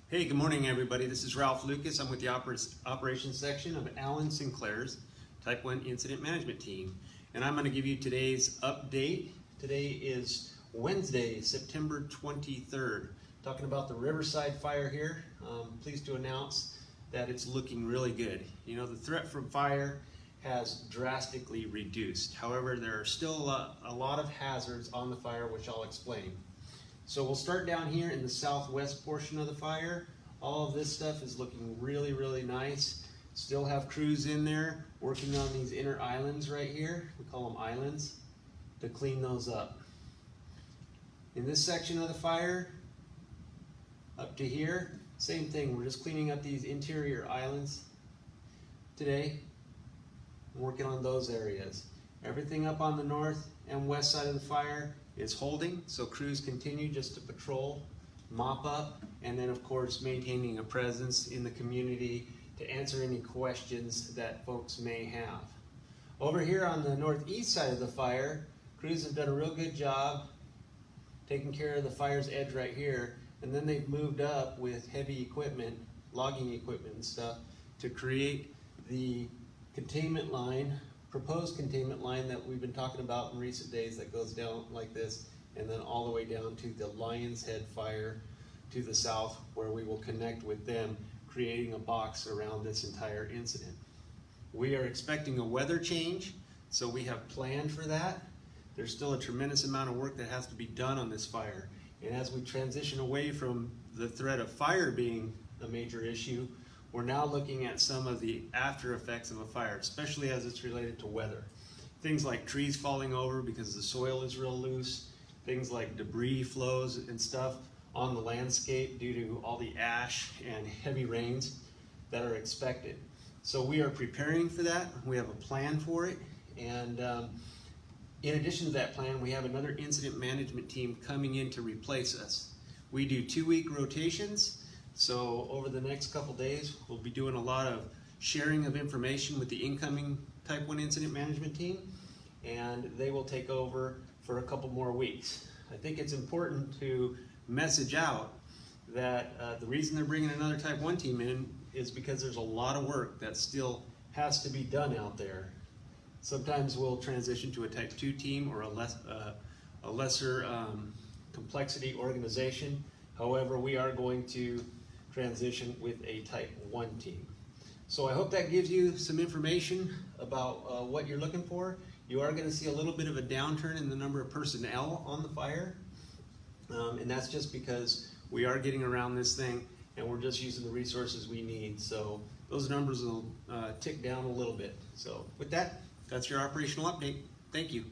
Hey, good morning everybody. This is Ralph Lucas. I'm with the operations section of Alan Sinclair's Type 1 Incident Management Team. And I'm going to give you today's update. Today is Wednesday, September 23rd. Talking about the Riverside fire here. Pleased to announce that it's looking really good. You know, the threat from fire has drastically reduced. However, there are still a lot of hazards on the fire, which I'll explain. So we'll start down here in the southwest portion of the fire. All of this stuff is looking really, really nice. Still have crews in there working on these inner islands right here. We call them islands, to clean those up. In this section of the fire, up to here, same thing. We're just cleaning up these interior islands today. Working on those areas. Everything up on the north and west side of the fire is holding, so crews continue just to patrol, mop up, and then of course maintaining a presence in the community to answer any questions that folks may have. Over here on the northeast side of the fire, crews have done a real good job taking care of the fire's edge right here, and then they've moved up with heavy equipment, logging equipment and stuff, to create the containment line, proposed containment line that we've been talking about in recent days, that goes down like this and then all the way down to the Lion's Head fire to the south, where we will connect with them, creating a box around this entire incident. We are expecting a weather change, so we have planned for that. There's still a tremendous amount of work that has to be done on this fire, and as we transition away from the threat of fire being a major issue, we're now looking at some of the after effects of a fire, especially as it's related to weather. Things like trees falling over because the soil is real loose, things like debris flows and stuff on the landscape due to all the ash and heavy rains that are expected. So we are preparing for that. We have a plan for it, and in addition to that plan, we have another incident management team coming in to replace us. We do 2-week rotations. So over the next couple days, we'll be doing a lot of sharing of information with the incoming Type 1 Incident Management Team, and they will take over for a couple more weeks. I think it's important to message out that the reason they're bringing another Type 1 team in is because there's a lot of work that still has to be done out there. Sometimes we'll transition to a Type 2 team or a lesser complexity organization. However, we are going to transition with a Type 1 team. So I hope that gives you some information about what you're looking for. You are going to see a little bit of a downturn in the number of personnel on the fire, and that's just because we are getting around this thing and we're just using the resources we need. So those numbers will tick down a little bit. So with that, that's your operational update. Thank you.